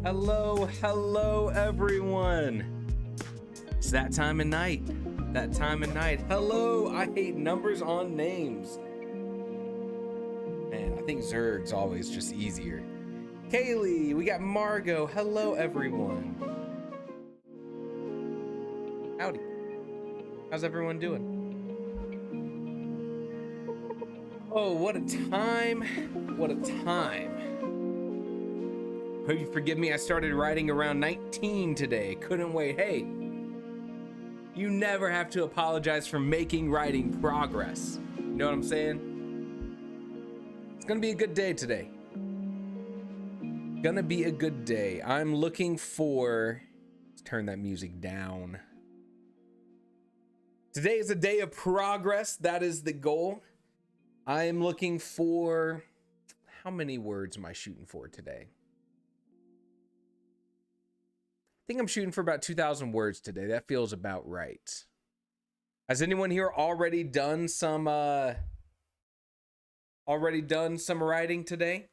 Hello, everyone. It's that time of night. Hello, I hate numbers on names. Man, I think Zerg's always just easier. Kaylee, we got Margot. Hello, everyone. Howdy. How's everyone doing? Oh, what a time. What a time. Hope you forgive me, I started writing around 19 today. Couldn't wait. Hey, you never have to apologize for making writing progress. You know what I'm saying? It's gonna be a good day today. Gonna be a good day. I'm looking for... Let's turn that music down. Today is a day of progress. That is the goal. I am looking for... How many words am I shooting for today? I think I'm shooting for about 2,000 words today. That feels about right. Has anyone here already done some writing today?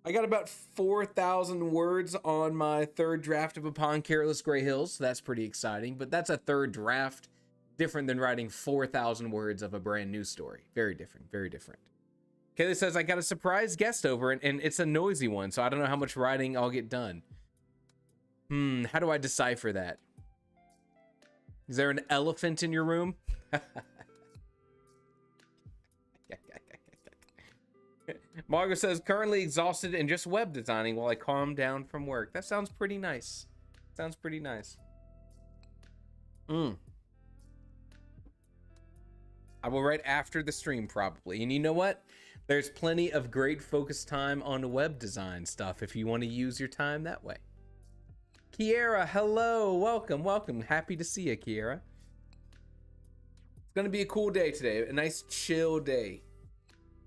I got about 4,000 words on my third draft of Upon Careless Gray Hills. So that's pretty exciting, but that's a third draft, different than writing 4,000 words of a brand new story. Very different, very different. Kaylee says, I got a surprise guest over and it's a noisy one, so I don't know how much writing I'll get done. How do I decipher that? Is there an elephant in your room? Margo says, currently exhausted and just web designing while I calm down from work. That sounds pretty nice. Sounds pretty nice. I will write after the stream probably. And you know what? There's plenty of great focus time on web design stuff if you want to use your time that way. Kiera, hello, welcome. Happy to see you, Kiera. It's gonna be a cool day today, a nice chill day.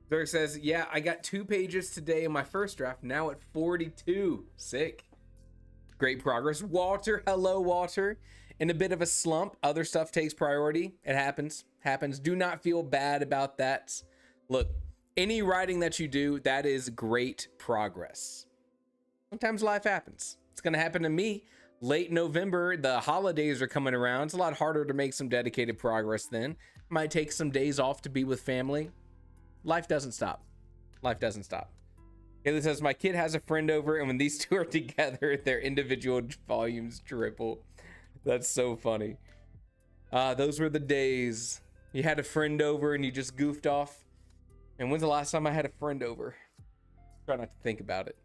Derek says, yeah, I got 2 pages today in my first draft, now at 42. Sick. Great progress. Walter, hello, Walter. In a bit of a slump, other stuff takes priority. It happens. Do not feel bad about that. Look, any writing that you do, that is great progress. Sometimes life happens. It's gonna happen to me. Late November, the holidays are coming around. It's a lot harder to make some dedicated progress then. Might take some days off to be with family. Life doesn't stop. Life doesn't stop. Kaylee says, my kid has a friend over, and when these two are together, their individual volumes triple. That's so funny. Those were the days. You had a friend over and you just goofed off. And when's the last time I had a friend over? Try not to think about it.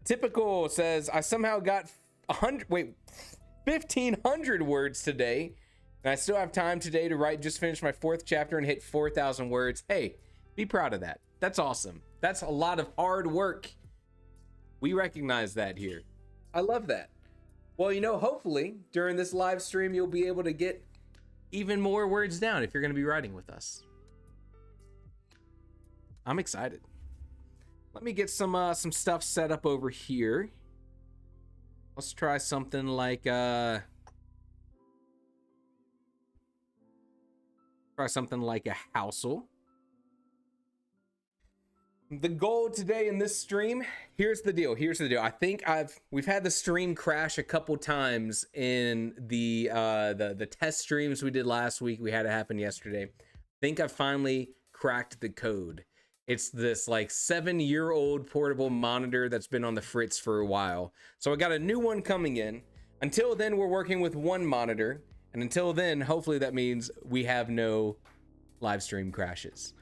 Typical says, I somehow got 1,500 words today, and I still have time today to write. Just finished my 4th chapter and hit 4,000 words. Hey, be proud of that. That's awesome. That's a lot of hard work. We recognize that here. I love that. Well, you know, hopefully during this live stream, you'll be able to get even more words down if you're going to be writing with us. I'm excited. Let me get some stuff set up over here. Let's try something like a Housel. The goal today in this stream, here's the deal. I think we've had the stream crash a couple times in the test streams we did last week. We had it happen yesterday. I think I finally cracked the code. It's this like 7-year-old portable monitor that's been on the fritz for a while. So I got a new one coming in. Until then, we're working with one monitor. And until then, hopefully that means we have no live stream crashes.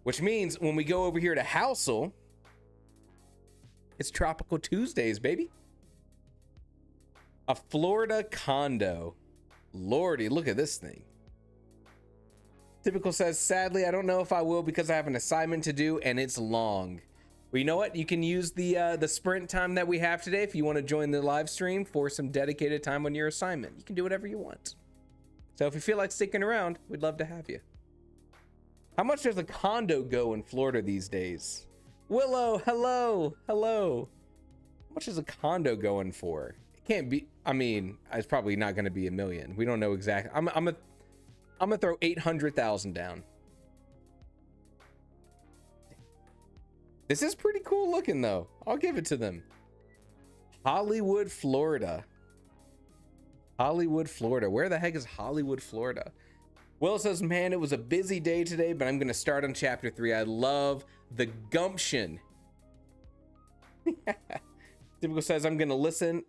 Which means when we go over here to Housel, it's Tropical Tuesdays, baby. A Florida condo. Lordy, look at this thing. Typical says, sadly, I don't know if I will because I have an assignment to do and it's long. Well, you know what? You can use the sprint time that we have today if you want to join the live stream for some dedicated time on your assignment. You can do whatever you want. So if you feel like sticking around, we'd love to have you. How much does a condo go in Florida these days? Willow, hello. How much is a condo going for? It can't be, I mean, it's probably not going to be $1 million. We don't know exactly. I'm gonna throw 800,000 down. This is pretty cool looking though. I'll give it to them. Hollywood, Florida. Hollywood, Florida. Where the heck is Hollywood, Florida? Will says, man, it was a busy day today, but I'm going to start on chapter 3. I love the gumption. Typical says, I'm going to listen.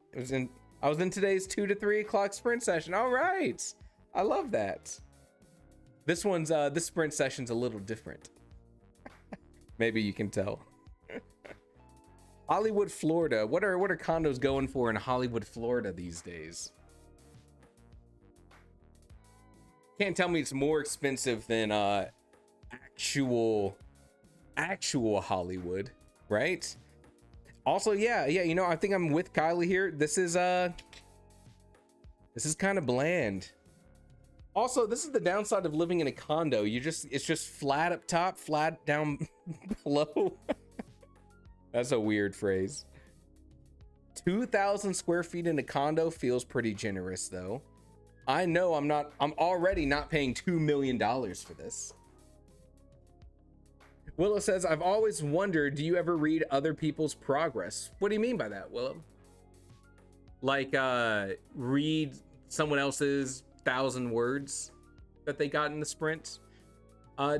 I was in today's 2 to 3 o'clock sprint session. All right. I love that. This sprint session's a little different. Maybe you can tell. Hollywood, Florida. What are condos going for in Hollywood, Florida these days? Can't tell me it's more expensive than actual Hollywood, right? Also, yeah, you know, I think I'm with Kylie here. This is kind of bland. Also, this is the downside of living in a condo. It's just flat up top, flat down below. That's a weird phrase. 2,000 square feet in a condo feels pretty generous though. I know I'm already not paying $2 million for this. Willow says, I've always wondered, do you ever read other people's progress? What do you mean by that, Willow? Like, read someone else's 1,000 words that they got in the sprint?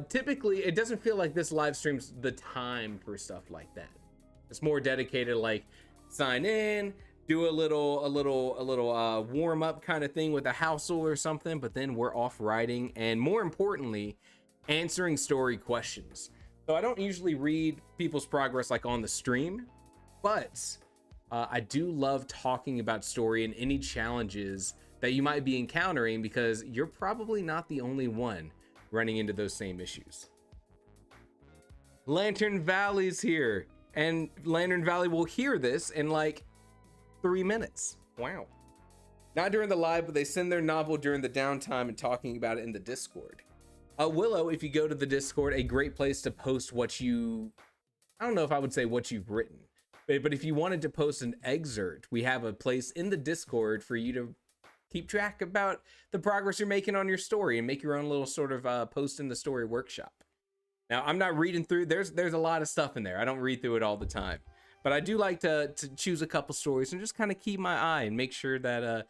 Typically, it doesn't feel like this live stream's the time for stuff like that. It's more dedicated, like sign in, do a little warm up kind of thing with a household or something, but then we're off writing and more importantly, answering story questions. So I don't usually read people's progress like on the stream, but I do love talking about story and any challenges that you might be encountering because you're probably not the only one running into those same issues. Lantern Valley's here, and Lantern Valley will hear this in like 3 minutes. Wow. Not during the live, but they send their novel during the downtime and talking about it in the Discord. Willow, if you go to the Discord, a great place to post what you, I don't know if I would say what you've written, but if you wanted to post an excerpt, we have a place in the Discord for you to keep track about the progress you're making on your story and make your own little sort of post in the story workshop. Now, I'm not reading through, there's a lot of stuff in there. I don't read through it all the time, but I do like to choose a couple stories and just kind of keep my eye and make sure that,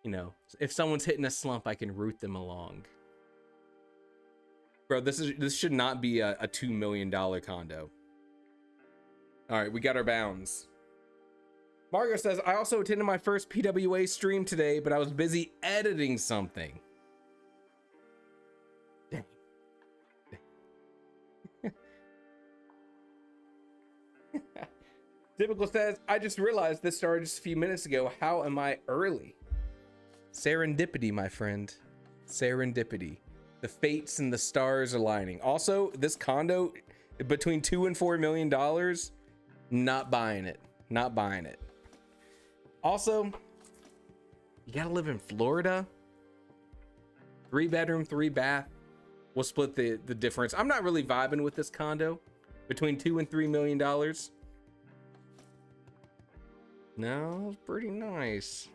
you know, if someone's hitting a slump, I can root them along. Bro, this should not be a $2 million condo. All right, we got our bounds. Margo says, I also attended my first PWA stream today, but I was busy editing something. Dang. Typical says, I just realized this started just a few minutes ago. How am I early? Serendipity, my friend. Serendipity. The fates and the stars aligning. Also, this condo between $2 and $4 million, not buying it. Not buying it. Also, you gotta live in Florida. 3 bedroom, 3 bath. We'll split the difference. I'm not really vibing with this condo between $2 and $3 million. No, it's pretty nice.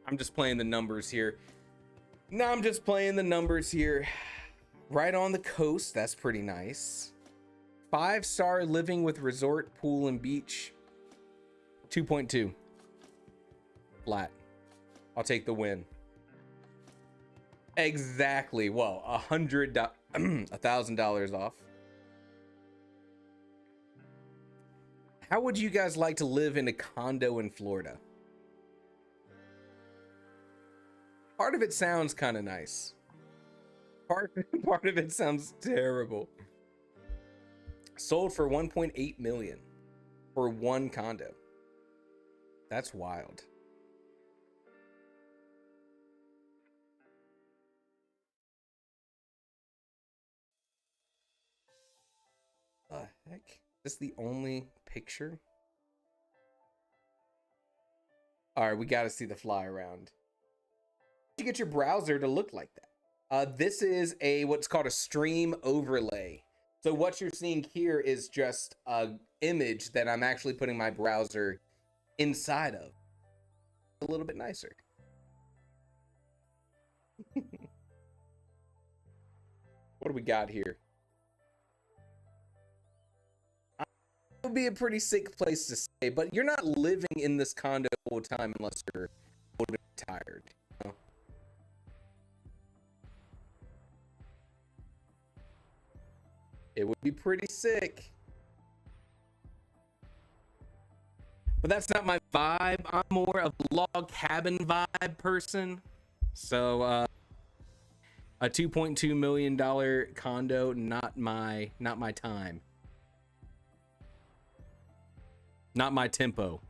I'm just playing the numbers here. No, I'm just playing the numbers here. Right on the coast, that's pretty nice. 5-star living with resort, pool, and beach. 2.2. Flat. I'll take the win. Exactly. Well, $1,000 off. How would you guys like to live in a condo in Florida? Part of it sounds kind of nice. Part of it sounds terrible. Sold for 1.8 million for one condo. That's wild. The heck? Is this the only picture? All right, we got to see the fly around. You get your browser to look like that. This is what's called a stream overlay. So what you're seeing here is just an image that I'm actually putting my browser inside of. A little bit nicer. What do we got here? would be a pretty sick place to stay, but you're not living in this condo all the time unless you're old and tired. You know? It would be pretty sick. But that's not my vibe. I'm more of a log cabin vibe person. So a $2.2 million condo, not my time. Not my tempo.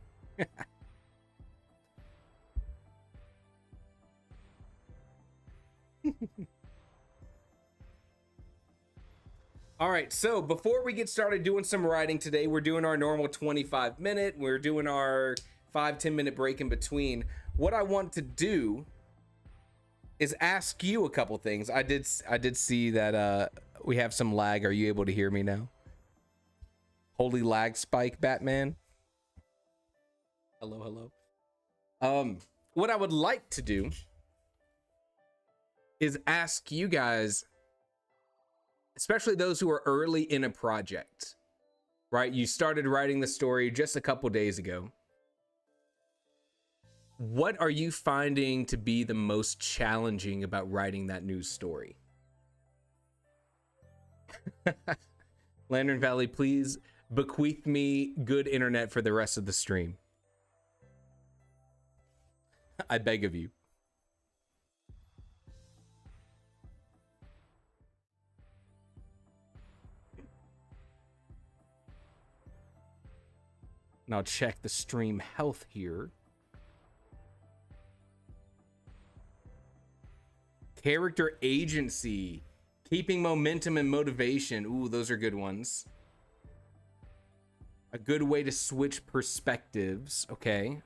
All right, so before we get started doing some writing today, we're doing our normal 25-minute. We're doing our 5-10 minute break in between. What I want to do is ask you a couple things. I did see that we have some lag. Are you able to hear me now? Holy lag spike, Batman. Hello. What I would like to do is ask you guys, especially those who are early in a project, right? You started writing the story just a couple days ago. What are you finding to be the most challenging about writing that news story? Lantern Valley, please bequeath me good internet for the rest of the stream. I beg of you. And I'll check the stream health here. Character agency, keeping momentum and motivation. Ooh, those are good ones. A good way to switch perspectives. Okay.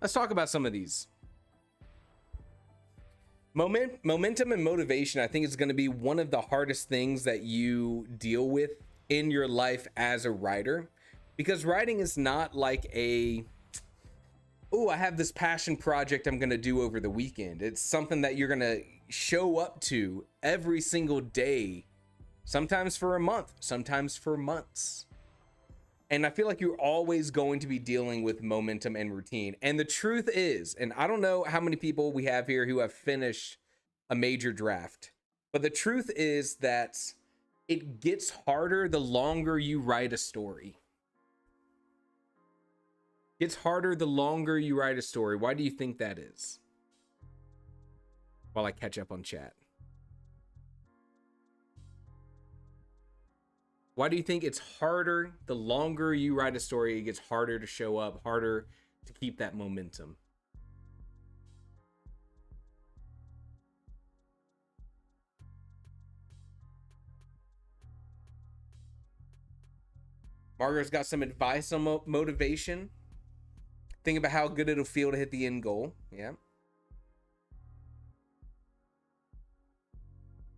Let's talk about some of these. Momentum and motivation, I think, is going to be one of the hardest things that you deal with in your life as a writer, because writing is not like I have this passion project I'm going to do over the weekend. It's something that you're going to show up to every single day, sometimes for a month, sometimes for months. And I feel like you're always going to be dealing with momentum and routine. And the truth is, and I don't know how many people we have here who have finished a major draft, but the truth is that it gets harder the longer you write a story. It's harder the longer you write a story. Why do you think that is? While I catch up on chat. Why do you think it's harder the longer you write a story? It gets harder to show up, harder to keep that momentum. Margaret's got some advice on motivation. Think about how good it'll feel to hit the end goal. Yeah.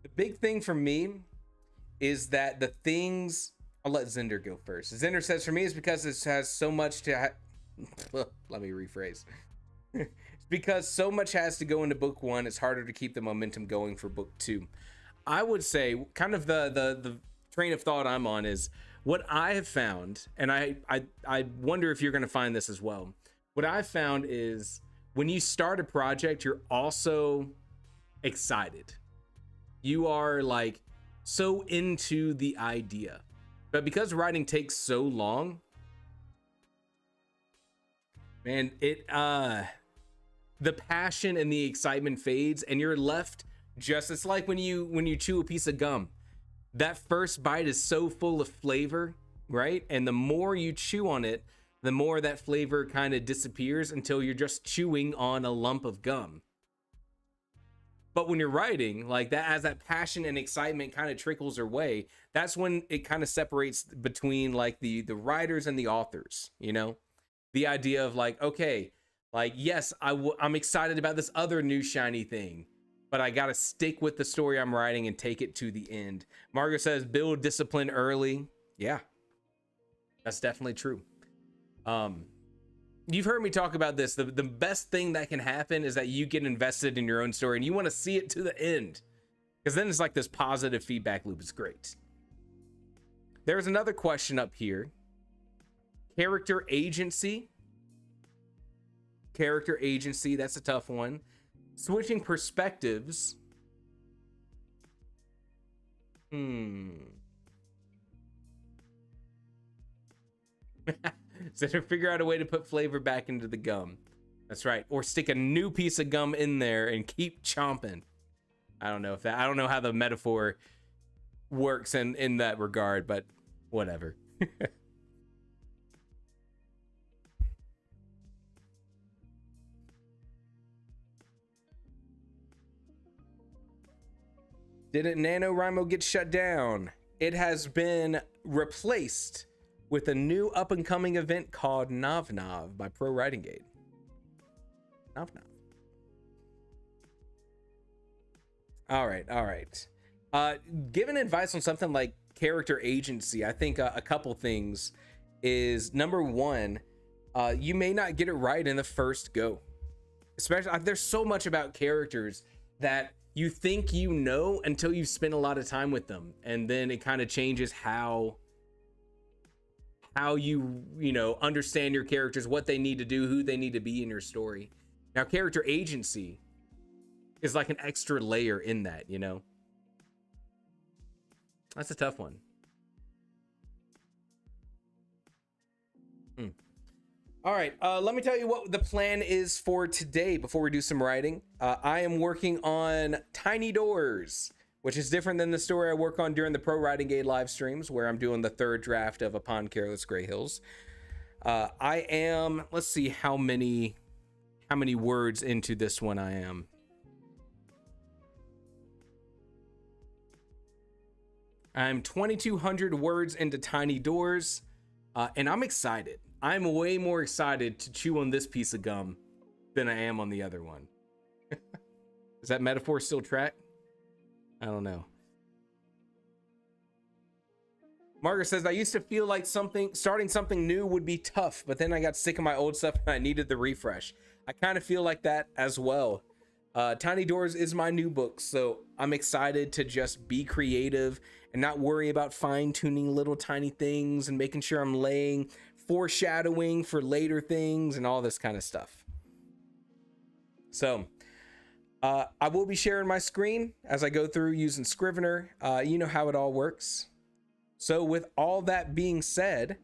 The big thing for me is that the things, I'll let Zender go first. Zender says, for me, it's because it has so much to, let me rephrase. It's because so much has to go into book one, it's harder to keep the momentum going for book two. I would say kind of the train of thought I'm on is what I have found, and I wonder if you're going to find this as well. What I've found is when you start a project, you're also excited. You are like so into the idea, but because writing takes so long, man, the passion and the excitement fades, and you're left just, it's like when you chew a piece of gum. That first bite is so full of flavor, right? And the more you chew on it, the more that flavor kind of disappears until you're just chewing on a lump of gum. But when you're writing like that, as that passion and excitement kind of trickles away, that's when it kind of separates between like the writers and the authors, you know? The idea of like, okay, like, yes, I'm excited about this other new shiny thing, but I got to stick with the story I'm writing and take it to the end. Margaret says, build discipline early. Yeah, that's definitely true. You've heard me talk about this. The best thing that can happen is that you get invested in your own story and you want to see it to the end, because then it's like this positive feedback loop. It's great. there's another question up here. Character agency. Character agency, that's a tough one. Switching perspectives. So to figure out a way to put flavor back into the gum. That's right. Or stick a new piece of gum in there and keep chomping. I don't know how the metaphor works in that regard, but whatever. Didn't NaNoWriMo get shut down? It has been replaced with a new up-and-coming event called Novella by Pro Writing Aid. Novella. All right. Giving advice on something like character agency, I think a couple things is, number one, you may not get it right in the first go. Especially, there's so much about characters that you think you know until you spend a lot of time with them, and then it kind of changes how you understand your characters, what they need to do, who they need to be in your story. Now, character agency is like an extra layer in that, That's a tough one. All right, let me tell you what the plan is for today before we do some writing. I am working on Tiny Doors, which is different than the story I work on during the Pro Writing Aid live streams, where I'm doing the third draft of Upon Careless Grey Hills. I am, let's see how many words into this one I am. I'm 2,200 words into Tiny Doors, and I'm excited. I'm way more excited to chew on this piece of gum than I am on the other one. Is that metaphor still track? I don't know. Margaret says, I used to feel like starting something new would be tough, but then I got sick of my old stuff and I needed the refresh. I kind of feel like that as well. Tiny Doors is my new book, so I'm excited to just be creative and not worry about fine-tuning little tiny things and making sure I'm laying foreshadowing for later things and all this kind of stuff. So I will be sharing my screen as I go through using Scrivener. You know how it all works. So with all that being said,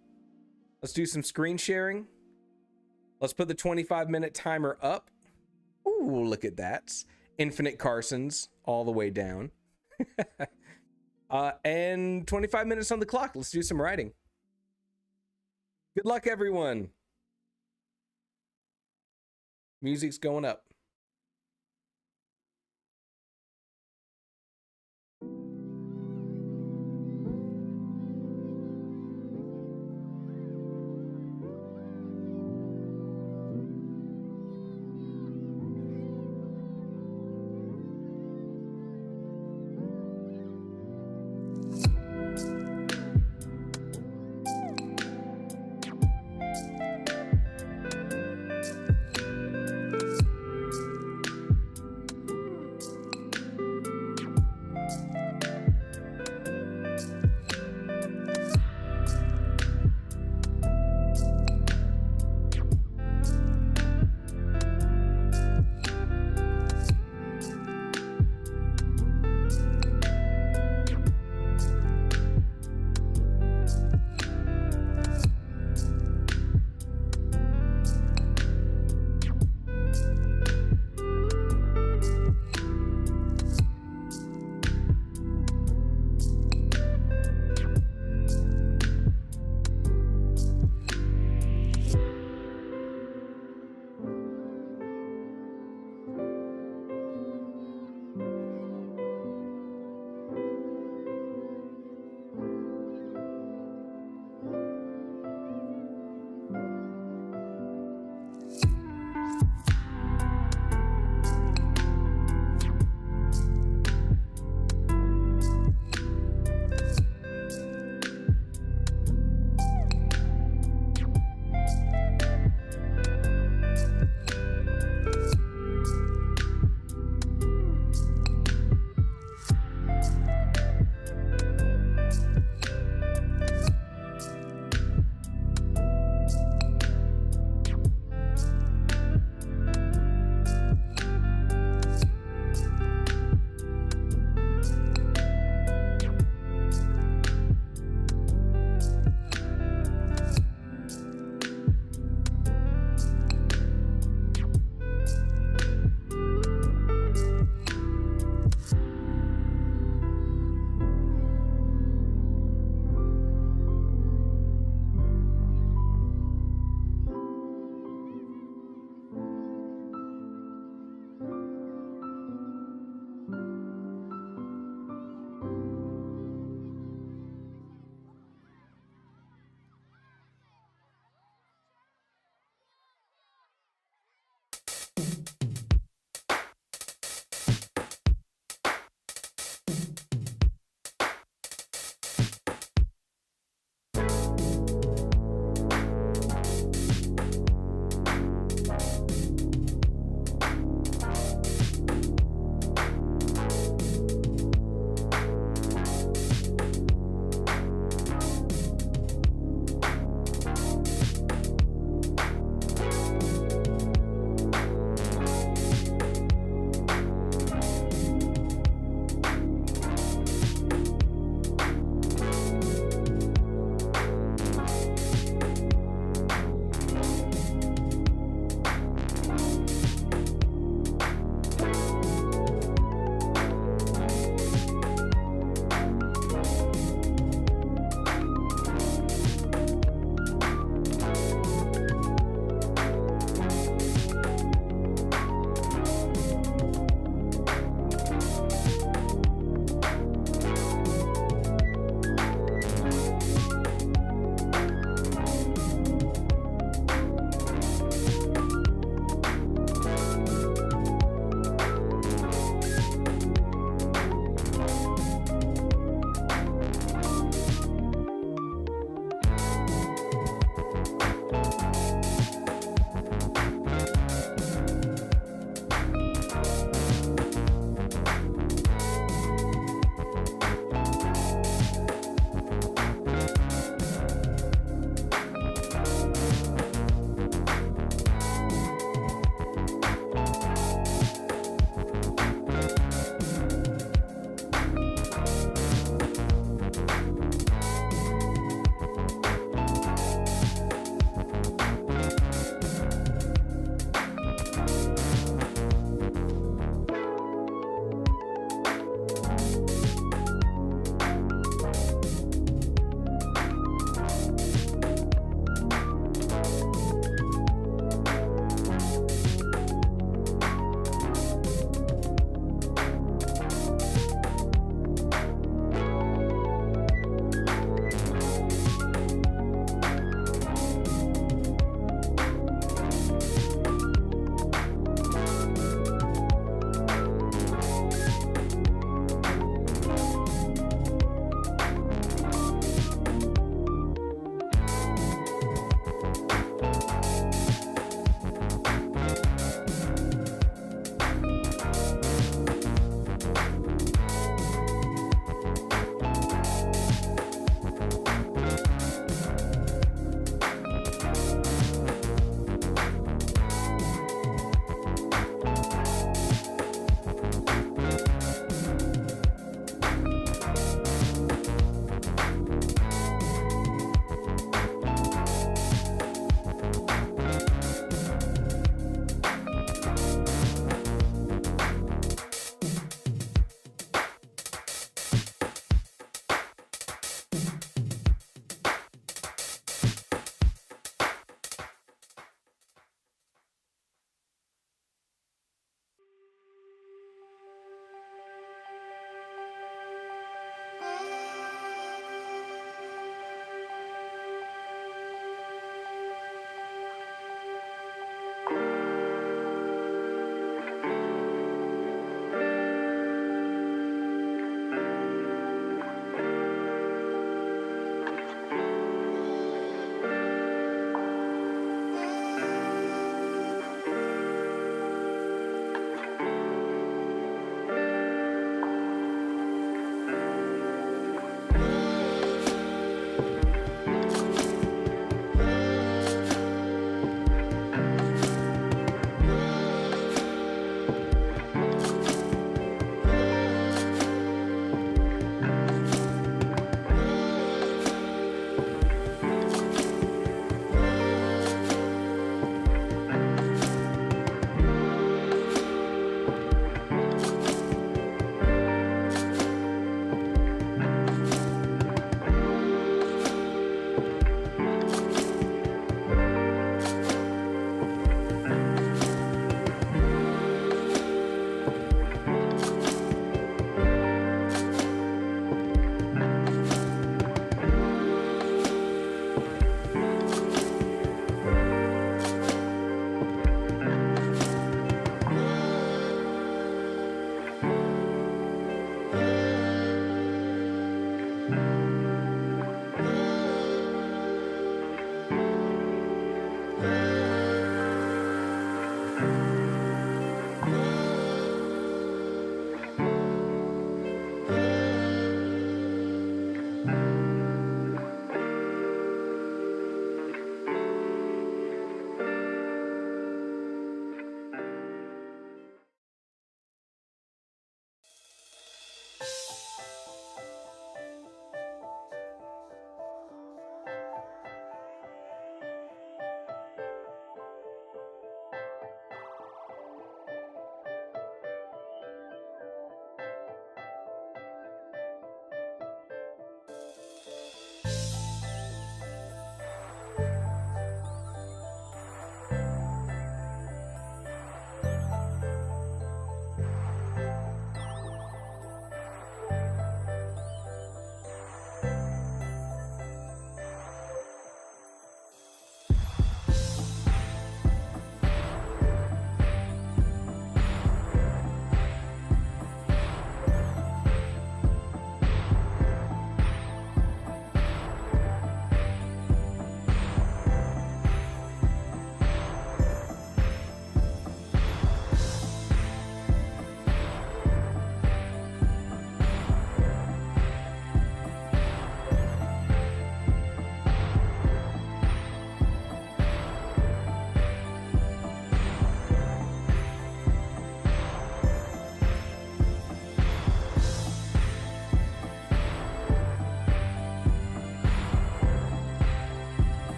let's do some screen sharing. Let's put the 25-minute timer up. Ooh, look at that. Infinite Carsons all the way down. And 25 minutes on the clock. Let's do some writing. Good luck, everyone. Music's going up.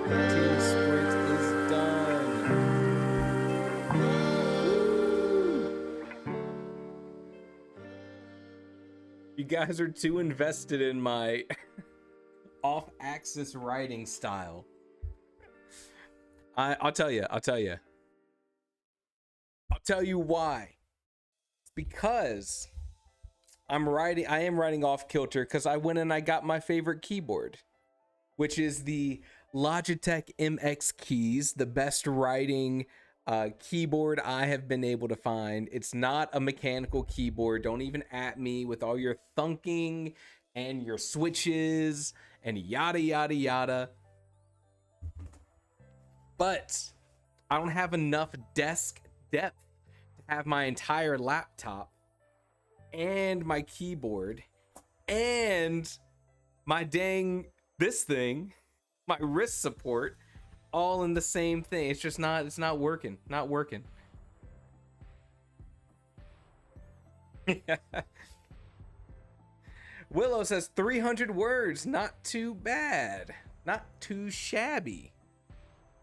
Team sprint is done. You guys are too invested in my off-axis writing style. I'll tell you why. It's because I am writing off kilter because I went and I got my favorite keyboard, which is the Logitech MX Keys, the best writing keyboard I have been able to find. It's not a mechanical keyboard. Don't even at me with all your thunking and your switches and yada yada yada. But I don't have enough desk depth to have my entire laptop and my keyboard and my dang this thing, my wrist support, all in the same thing. It's just not, it's not working. Not working. Willow says 300 words. Not too bad. Not too shabby.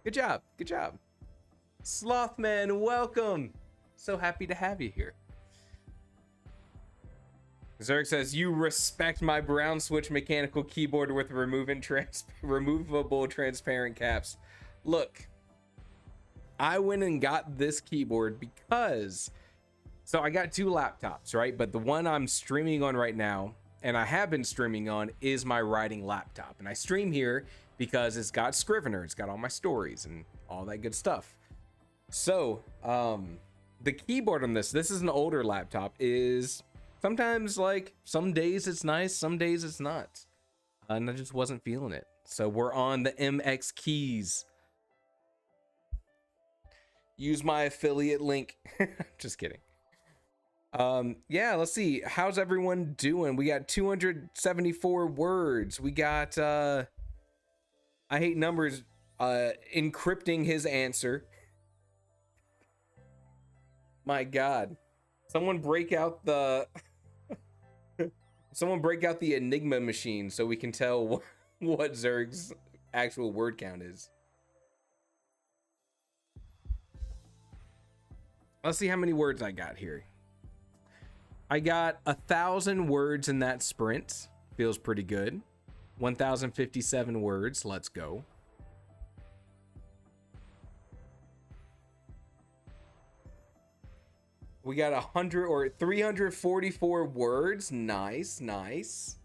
Good job. Good job. Slothman, welcome. So happy to have you here. Zerg says, you respect my brown switch mechanical keyboard with removable transparent caps. Look, I went and got this keyboard because, so I got two laptops, right? But the one I'm streaming on right now, and I have been streaming on, is my writing laptop. And I stream here because it's got Scrivener, it's got all my stories and all that good stuff. So, the keyboard on this is an older laptop, is sometimes, like, some days it's nice, some days it's not. And I just wasn't feeling it. So we're on the MX Keys. Use my affiliate link. Just kidding. Yeah, let's see. How's everyone doing? We got 274 words. We got, I hate numbers, encrypting his answer. My God. Someone break out the... Someone break out the Enigma machine so we can tell what Zerg's actual word count is. Let's see how many words I got here. I got 1,000 words in that sprint. Feels pretty good. 1,057 words. Let's go. We got 344 words. Nice, nice.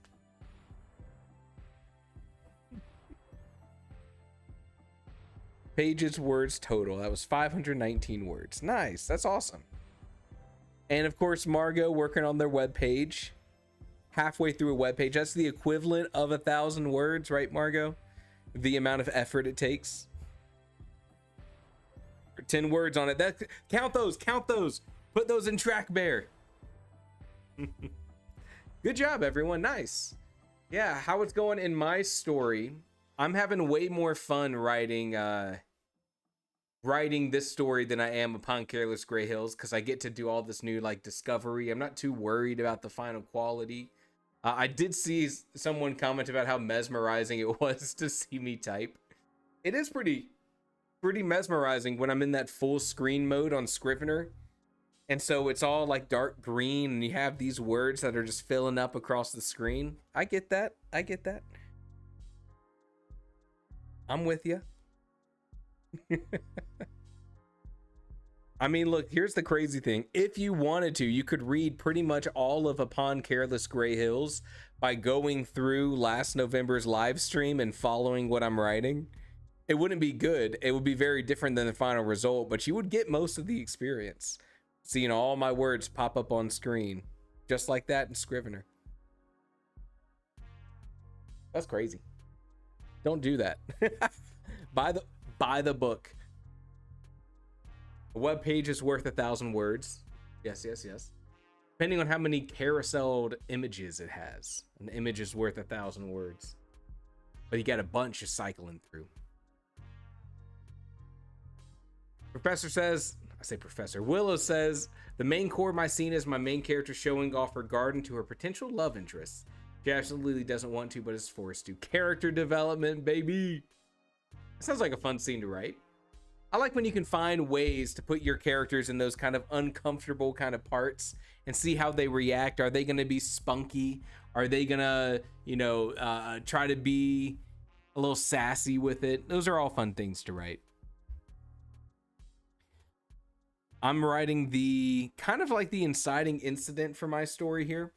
Pages, words total. That was 519 words. Nice. That's awesome. And of course, Margot working on their webpage. Halfway through a webpage. That's the equivalent of 1,000 words, right, Margot? The amount of effort it takes. 10 words on it. Count those. Count those. Put those in track bear. Good job, everyone. Nice. Yeah, how it's going in my story. I'm having way more fun writing this story than I am upon Careless Gray Hills, because I get to do all this new like discovery. I'm not too worried about the final quality. I did see someone comment about how mesmerizing it was to see me type. It is pretty mesmerizing when I'm in that full screen mode on Scrivener. And so it's all like dark green and you have these words that are just filling up across the screen. I get that. I get that. I'm with you. I mean, look, here's the crazy thing. If you wanted to, you could read pretty much all of Upon Careless Gray Hills by going through last November's live stream and following what I'm writing. It wouldn't be good. It would be very different than the final result, but you would get most of the experience. Seeing all my words pop up on screen, just like that in Scrivener. That's crazy. Don't do that. Buy the book. A web page is worth 1,000 words. Yes, yes, yes. Depending on how many carouseled images it has. An image is worth 1,000 words. But you got a bunch of cycling through. Professor says, I say Professor. Willow says, the main core of my scene is my main character showing off her garden to her potential love interests. She absolutely doesn't want to, but is forced to. Character development, baby. Sounds like a fun scene to write. I like when you can find ways to put your characters in those kind of uncomfortable kind of parts and see how they react. Are they going to be spunky? Are they going to, you know, try to be a little sassy with it? Those are all fun things to write. I'm writing the kind of like the inciting incident for my story here.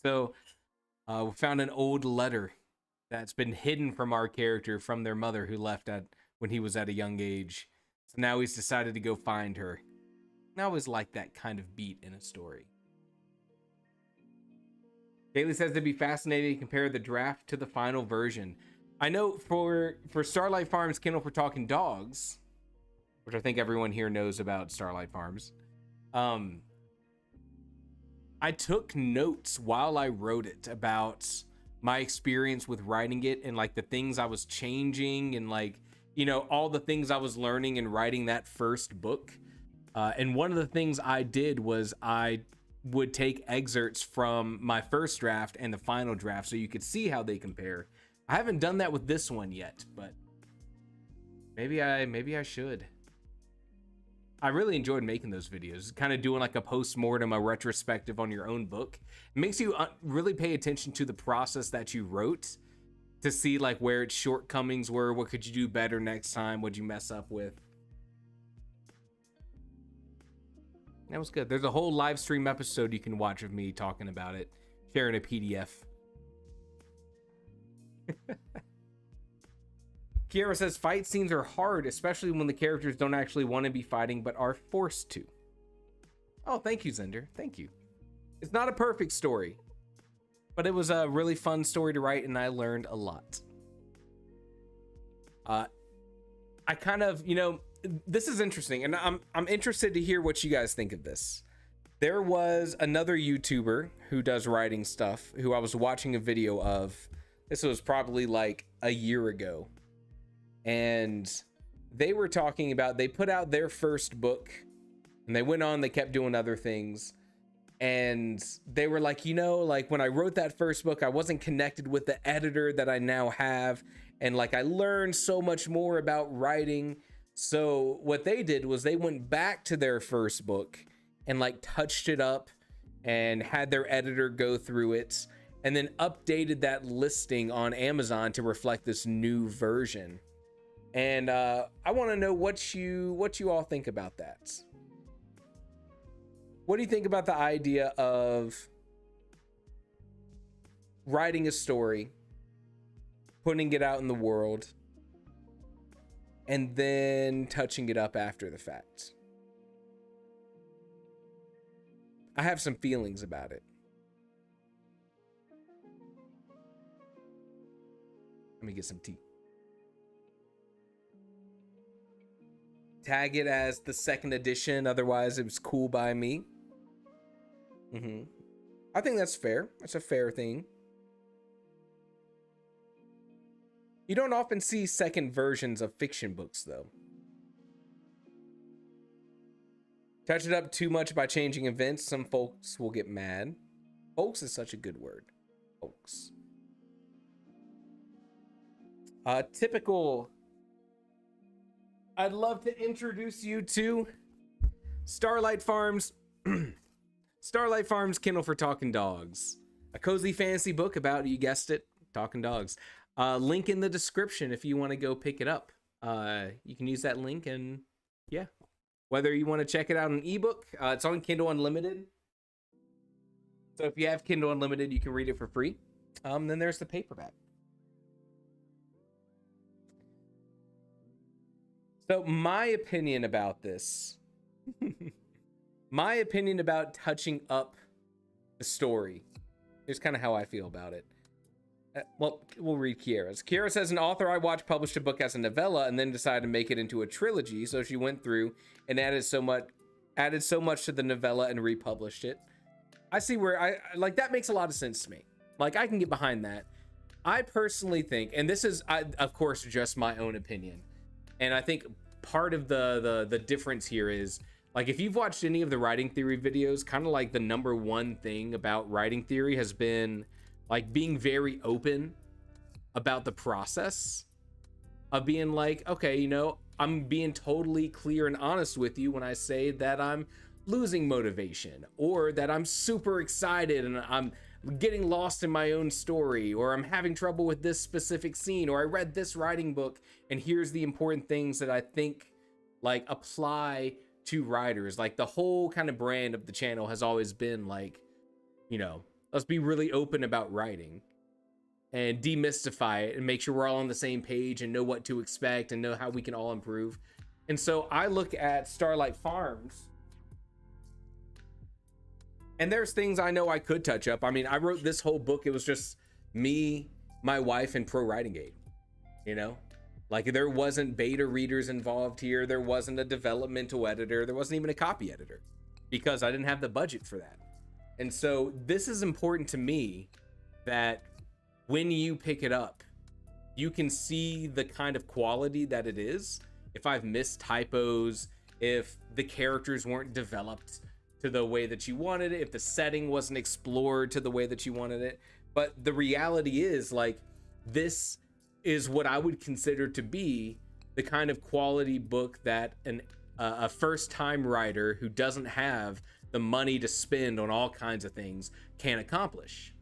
So we found an old letter that's been hidden from our character from their mother who left when he was at a young age. So now he's decided to go find her. I always like that kind of beat in a story. Daily says it'd be fascinating to compare the draft to the final version. I know for Starlight Farms Kindle for Talking Dogs, which I think everyone here knows about Starlight Farms, I took notes while I wrote it about my experience with writing it and like the things I was changing and like, you know, all the things I was learning in writing that first book. And one of the things I did was I would take excerpts from my first draft and the final draft so you could see how they compare. I haven't done that with this one yet, but maybe I should. I really enjoyed making those videos, kind of doing like a post-mortem, a retrospective on your own book. It makes you really pay attention to the process that you wrote to see like where its shortcomings were, what could you do better next time, what'd you mess up with. That was good. There's a whole live stream episode you can watch of me talking about it, sharing a PDF. Kiara says fight scenes are hard, especially when the characters don't actually want to be fighting but are forced to. Oh, thank you, Zender. Thank you. It's not a perfect story, but it was a really fun story to write and I learned a lot. I kind of, you know, this is interesting and I'm interested to hear what you guys think of this. There was another YouTuber who does writing stuff who I was watching a video of. This was probably like a year ago. And they were talking about, they put out their first book and they went on, they kept doing other things. And they were like, you know, like when I wrote that first book, I wasn't connected with the editor that I now have. And like, I learned so much more about writing. So what they did was they went back to their first book and like touched it up and had their editor go through it and then updated that listing on Amazon to reflect this new version. And I want to know what you all think about that. What do you think about the idea of writing a story, putting it out in the world, and then touching it up after the fact? I have some feelings about it. Let me get some tea. Tag it as the second edition, otherwise it was cool by me. I think that's fair. That's a fair thing. You don't often see second versions of fiction books, though. Touch it up too much by changing events, some folks will get mad. Folks is such a good word. Folks. Typical. I'd love to introduce you to Starlight Farms. Starlight Farms Kindle for Talking Dogs. A cozy fantasy book about, you guessed it, talking dogs. Link in the description if you want to go pick it up. You can use that link and yeah. Whether you want to check it out in ebook, it's on Kindle Unlimited. So if you have Kindle Unlimited, you can read it for free. Then there's the paperback. So my opinion about this, my opinion about touching up the story, here's kind of how I feel about it. Well, we'll read Kiara's. Kiara says, an author I watched published a book as a novella and then decided to make it into a trilogy. So she went through and added so much to the novella and republished it. I see where I like that makes a lot of sense to me. Like I can get behind that. I personally think, and this is, of course, just my own opinion. And I think part of the difference here is, like, if you've watched any of the writing theory videos, kind of like the number one thing about writing theory has been like being very open about the process. of being like, okay, you know, I'm being totally clear and honest with you when I say that I'm losing motivation, or that I'm super excited and I'm getting lost in my own story, or I'm having trouble with this specific scene, or I read this writing book and here's the important things that I think like apply to writers. Like the whole kind of brand of the channel has always been like, you know, let's be really open about writing and demystify it and make sure we're all on the same page and know what to expect and know how we can all improve. And so I look at Starlight Farms, and there's things I know I could touch up. I mean, I wrote this whole book. It was just me, my wife, and Pro Writing Aid, you know? Like there wasn't beta readers involved here. There wasn't a developmental editor. There wasn't even a copy editor because I didn't have the budget for that. And so this is important to me, that when you pick it up, you can see the kind of quality that it is. If I've missed typos, if the characters weren't developed to the way that you wanted it, if the setting wasn't explored to the way that you wanted it. But the reality is, like, this is what I would consider to be the kind of quality book that a first-time writer who doesn't have the money to spend on all kinds of things can accomplish.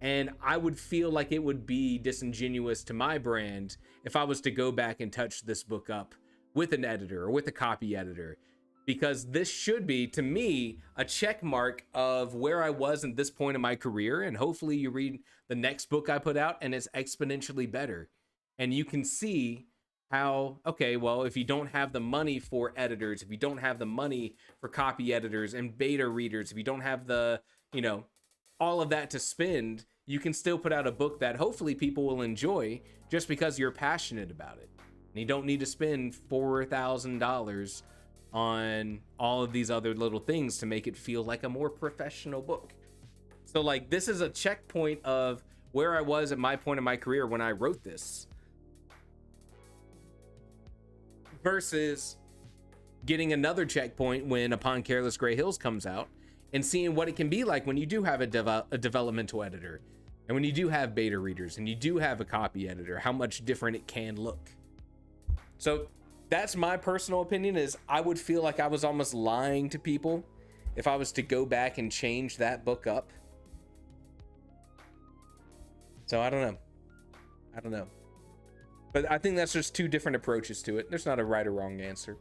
And I would feel like it would be disingenuous to my brand if I was to go back and touch this book up with an editor or with a copy editor, because this should be, to me, a check mark of where I was at this point in my career. And hopefully you read the next book I put out and it's exponentially better. And you can see how, okay, well, if you don't have the money for editors, if you don't have the money for copy editors and beta readers, if you don't have the, you know, all of that to spend, you can still put out a book that hopefully people will enjoy just because you're passionate about it. And you don't need to spend $4,000 on all of these other little things to make it feel like a more professional book. So like, this is a checkpoint of where I was at my point in my career when I wrote this, versus getting another checkpoint when Upon Careless Gray Hills comes out and seeing what it can be like when you do have a developmental editor, and when you do have beta readers and you do have a copy editor, how much different it can look. So that's my personal opinion, is I would feel like I was almost lying to people if I was to go back and change that book up. So I don't know. But I think that's just two different approaches to it. There's not a right or wrong answer.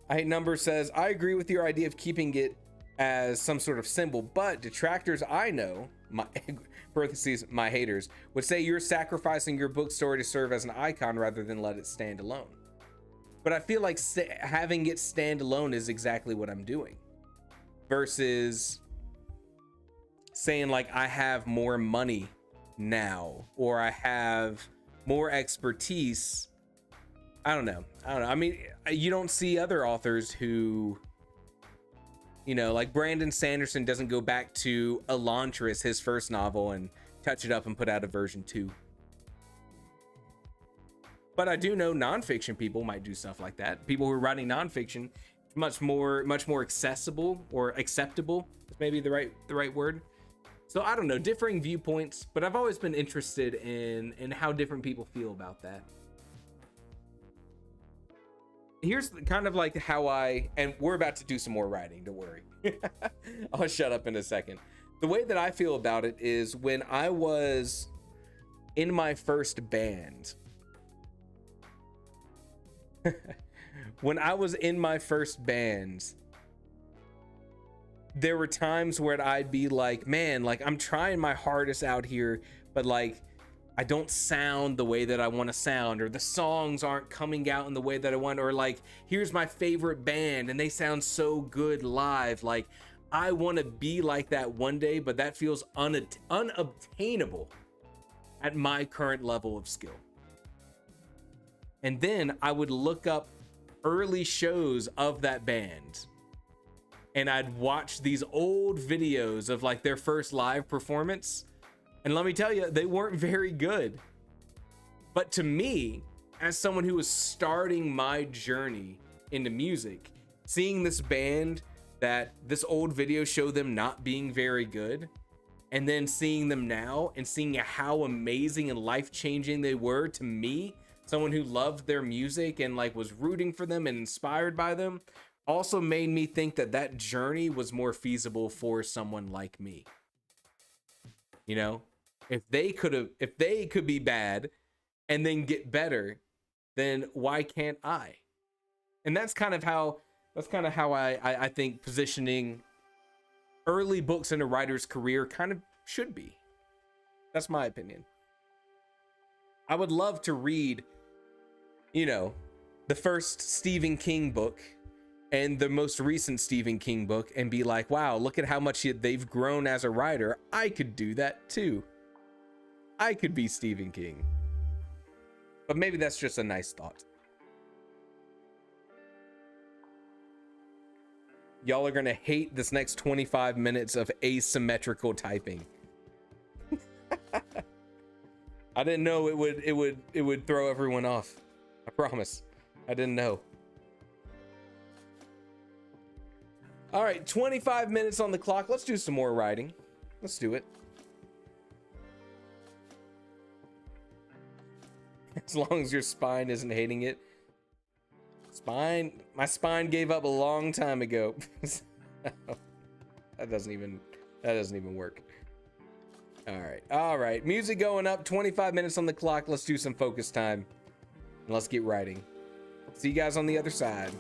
I Hate Number says, I agree with your idea of keeping it as some sort of symbol, but detractors I know, my parentheses, my haters, would say you're sacrificing your book story to serve as an icon rather than let it stand alone. But I feel like having it stand alone is exactly what I'm doing, versus saying like I have more money now, or I have more expertise. I don't know. I mean, you don't see other authors who, you know, like Brandon Sanderson doesn't go back to Elantris, his first novel, and touch it up and put out a version 2. But I do know nonfiction people might do stuff like that. People who are writing nonfiction, much more accessible or acceptable is maybe the right word. So I don't know, differing viewpoints, but I've always been interested in how different people feel about that. Here's kind of like how and we're about to do some more writing, don't worry. I'll shut up in a second. The way that I feel about it is when I was in my first band, when I was in my first bands, there were times where I'd be like, man, like I'm trying my hardest out here, but like I don't sound the way that I want to sound, or the songs aren't coming out in the way that I want, or like, here's my favorite band and they sound so good live. Like I want to be like that one day, but that feels unobtainable at my current level of skill. And then I would look up early shows of that band, and I'd watch these old videos of like their first live performance. And let me tell you, they weren't very good. But to me, as someone who was starting my journey into music, seeing this band that this old video showed them not being very good, and then seeing them now and seeing how amazing and life-changing they were to me, someone who loved their music and like was rooting for them and inspired by them, also made me think that that journey was more feasible for someone like me. You know, if they could be bad and then get better, then why can't I? And that's kind of how I think positioning early books in a writer's career kind of should be. That's my opinion. I would love to read, you know, the first Stephen King book and the most recent Stephen King book and be like, wow, look at how much they've grown as a writer. I could do that too. I could be Stephen King. But maybe that's just a nice thought. Y'all are gonna hate this next 25 minutes of asymmetrical typing. I didn't know it would throw everyone off. I promise. I didn't know. All right, 25 minutes on the clock. Let's do some more writing. Let's do it. As long as your spine isn't hating it. My spine gave up a long time ago. that doesn't even work. All right, music going up, 25 minutes on the clock. Let's do some focus time and let's get writing. See you guys on the other side.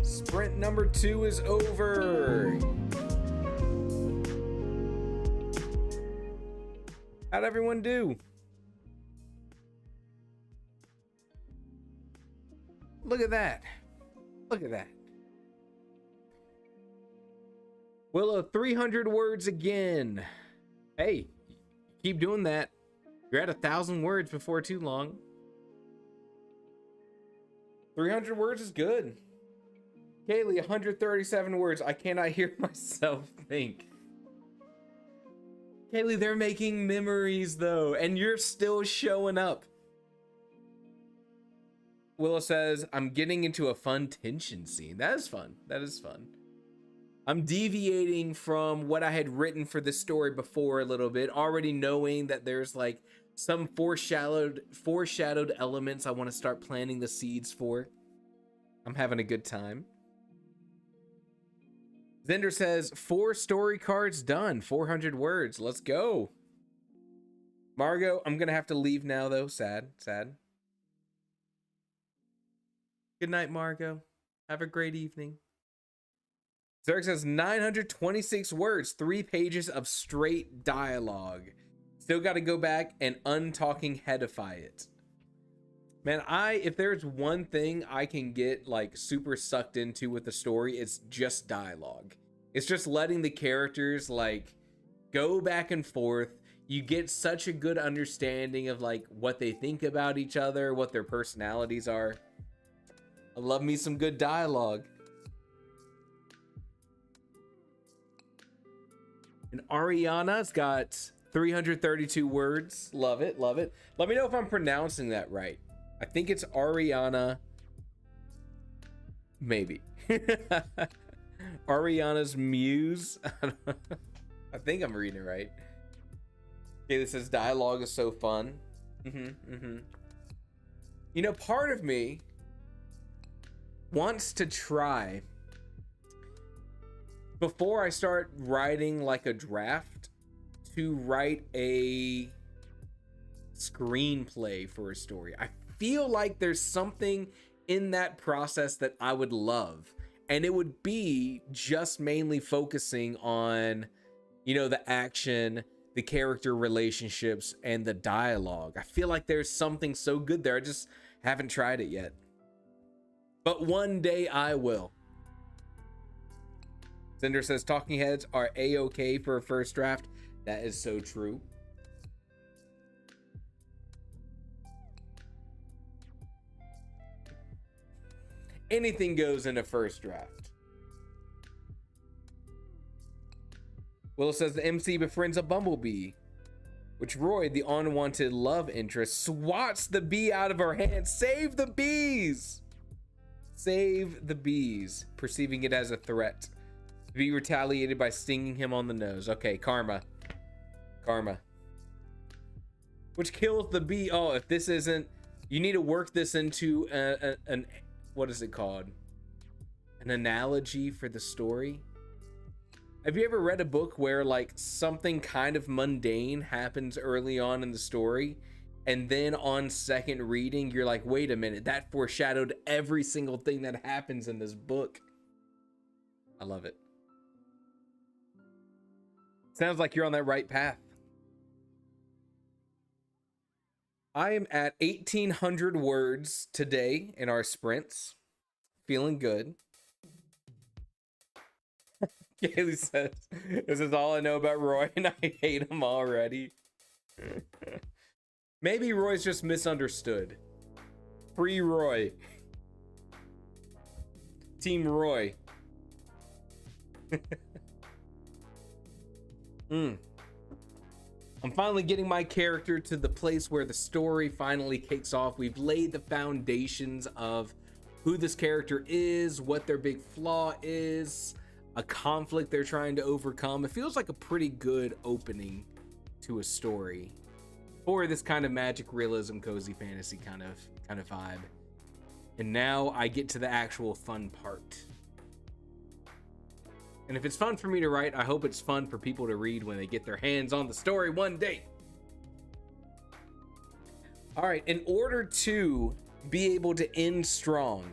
Sprint number 2 is over. How'd everyone do? Look at that. Look at that. Willow, 300 words again. Hey, keep doing that. You're at 1,000 words before too long. 300 words is good. Kaylee, 137 words. I cannot hear myself think. Kaylee, they're making memories though, and you're still showing up. Willow says, I'm getting into a fun tension scene. That is fun. That is fun. I'm deviating from what I had written for the story before a little bit, already knowing that there's like some foreshadowed elements I want to start planting the seeds for. I'm having a good time. Zender says, 4 story cards done, 400 words. Let's go. Margot, I'm going to have to leave now, though. Sad. Good night, Margot. Have a great evening. Zerg says, 926 words, 3 pages of straight dialogue. Still got to go back and untalking headify it. Man, if there's one thing I can get like super sucked into with the story, it's just dialogue. It's just letting the characters like go back and forth. You get such a good understanding of like what they think about each other, what their personalities are. I love me some good dialogue. And Ariana's got 332 words. Love it, love it. Let me know if I'm pronouncing that right. I think it's Ariana. Maybe. Ariana's Muse. I think I'm reading it right. Okay, this says dialogue is so fun. You know, part of me wants to try, before I start writing like a draft, to write a screenplay for a story. I feel like there's something in that process that I would love, and it would be just mainly focusing on, you know, the action, the character relationships, and the dialogue. I feel like there's something so good there. I just haven't tried it yet, but one day I will. Cinder says talking heads are a-okay for a first draft. That is so true. Anything goes in a first draft. Willow says the MC befriends a bumblebee, which Roy, the unwanted love interest, swats the bee out of her hand. Save the bees! Save the bees, perceiving it as a threat. The bee retaliated by stinging him on the nose. Okay, karma. Karma. Which kills the bee. Oh, if this isn't... You need to work this into an what is it called? An analogy for the story. Have you ever read a book where like something kind of mundane happens early on in the story, and then on second reading you're like, wait a minute, that foreshadowed every single thing that happens in this book? I love it. Sounds like you're on that right path. I am at 1,800 words today in our sprints. Feeling good. Kaylee says, this is all I know about Roy and I hate him already. Maybe Roy's just misunderstood. Free Roy. Team Roy. I'm finally getting my character to the place where the story finally kicks off. We've laid the foundations of who this character is, what their big flaw is, a conflict they're trying to overcome. It feels like a pretty good opening to a story for this kind of magic realism, cozy fantasy kind of vibe. And now I get to the actual fun part. And if it's fun for me to write, I hope it's fun for people to read when they get their hands on the story one day. All right, in order to be able to end strong,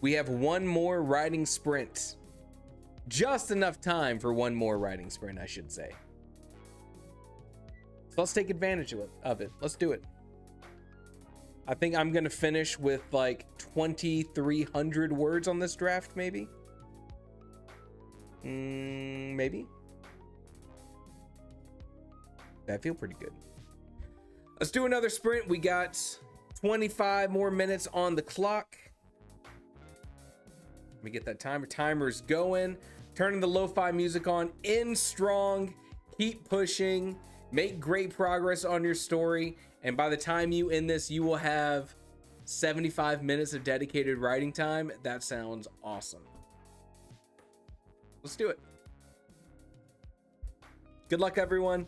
we have one more writing sprint. Just enough time for one more writing sprint, I should say. So let's take advantage of it. Let's do it. I think I'm gonna finish with like 2,300 words on this draft, maybe. Maybe. That feel pretty good. Let's do another sprint. We got 25 more minutes on the clock. Let me get that timer. Timer's going. Turning the lo-fi music on. End strong. Keep pushing. Make great progress on your story. And by the time you end this, you will have 75 minutes of dedicated writing time. That sounds awesome. Let's do it. Good luck, everyone.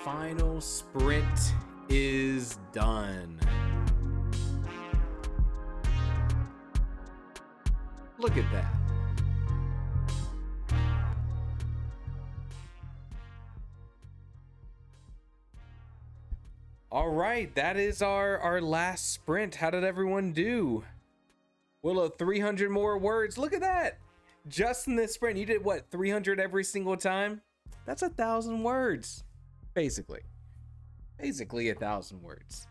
Final sprint is done. Look at that. All right, that is our last sprint. How did everyone do? Willow, 300 more words. Look at that. Just in this sprint, you did what, 300 every single time? That's 1,000 words. Basically 1,000 words.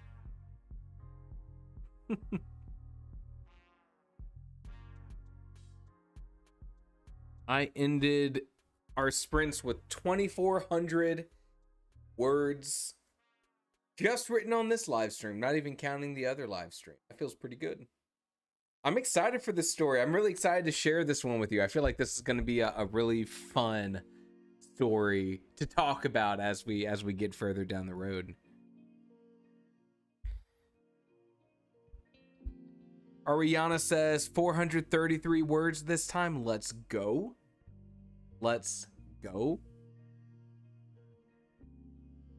I ended our sprints with 2,400 words just written on this live stream, not even counting the other live stream. That feels pretty good. I'm excited for this story. I'm really excited to share this one with you. I feel like this is going to be a really fun story to talk about as we get further down the road. Ariana says 433 words this time. Let's go. Let's go.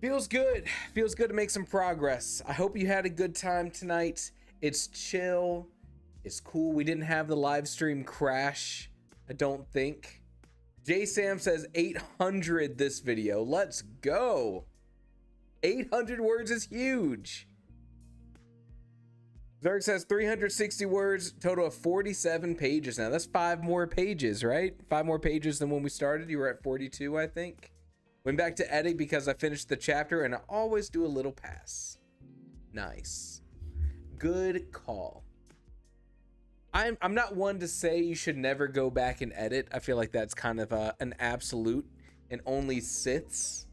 Feels good. Feels good to make some progress. I hope you had a good time tonight. It's chill. It's cool. We didn't have the live stream crash, I don't think. J Sam says 800 this video. Let's go. 800 words is huge. Zerg says 360 words, total of 47 pages now. That's 5 more pages, right? 5 more pages than when we started. You were at 42, I think. Went back to edit because I finished the chapter, and I always do a little pass. Nice. Good call. I'm not one to say you should never go back and edit. I feel like that's kind of an absolute, and only Siths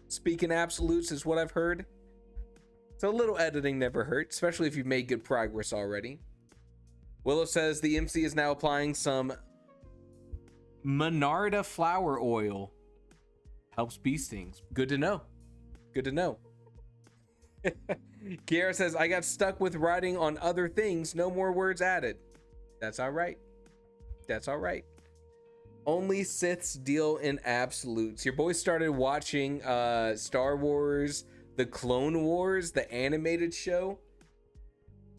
speak in absolutes is what I've heard. So a little editing never hurts, especially if you've made good progress already. Willow says the MC is now applying some Monarda flower oil. Helps bee stings. Good to know. Good to know. Kiara says, I got stuck with writing on other things. No more words added. That's all right. That's all right. Only Siths deal in absolutes. Your boy started watching Star Wars, The Clone Wars, the animated show,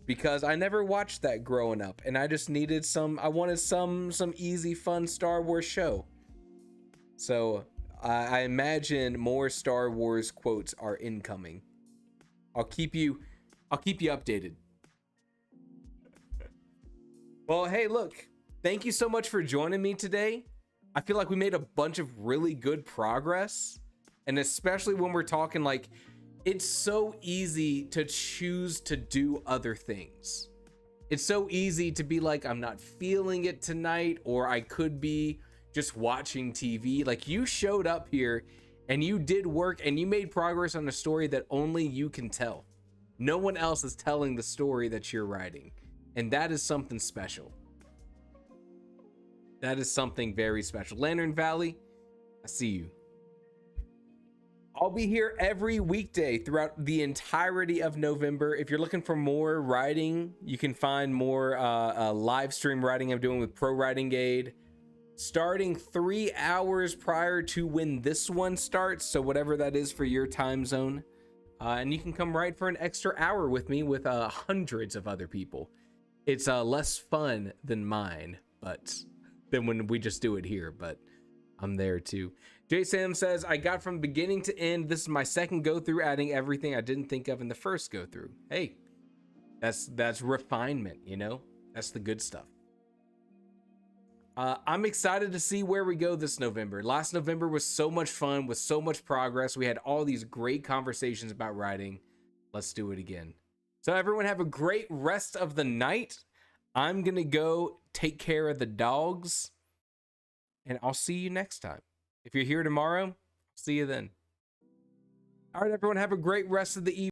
because I never watched that growing up, and I just needed I wanted some easy, fun Star Wars show. So I imagine more Star Wars quotes are incoming. I'll keep you updated. Well, hey, look, thank you so much for joining me today. I feel like we made a bunch of really good progress, and especially when we're talking, like, it's so easy to choose to do other things. It's so easy to be like, I'm not feeling it tonight, or I could be just watching TV. Like, you showed up here and you did work and you made progress on a story that only you can tell. No one else is telling the story that you're writing. And that is something special. That is something very special. Lantern Valley, I see you. I'll be here every weekday throughout the entirety of November. If you're looking for more writing, you can find more live stream writing I'm doing with Pro Writing Aid, starting 3 hours prior to when this one starts. So whatever that is for your time zone. And you can come write for an extra hour with me with hundreds of other people. It's less fun than mine, but than when we just do it here, but I'm there too. J Sam says, I got from beginning to end. This is my second go through, adding everything I didn't think of in the first go through. Hey, that's refinement, you know? That's the good stuff. I'm excited to see where we go this November. Last November was so much fun with so much progress. We had all these great conversations about writing. Let's do it again. So everyone have a great rest of the night. I'm going to go take care of the dogs, and I'll see you next time. If you're here tomorrow, see you then. All right, everyone, have a great rest of the evening.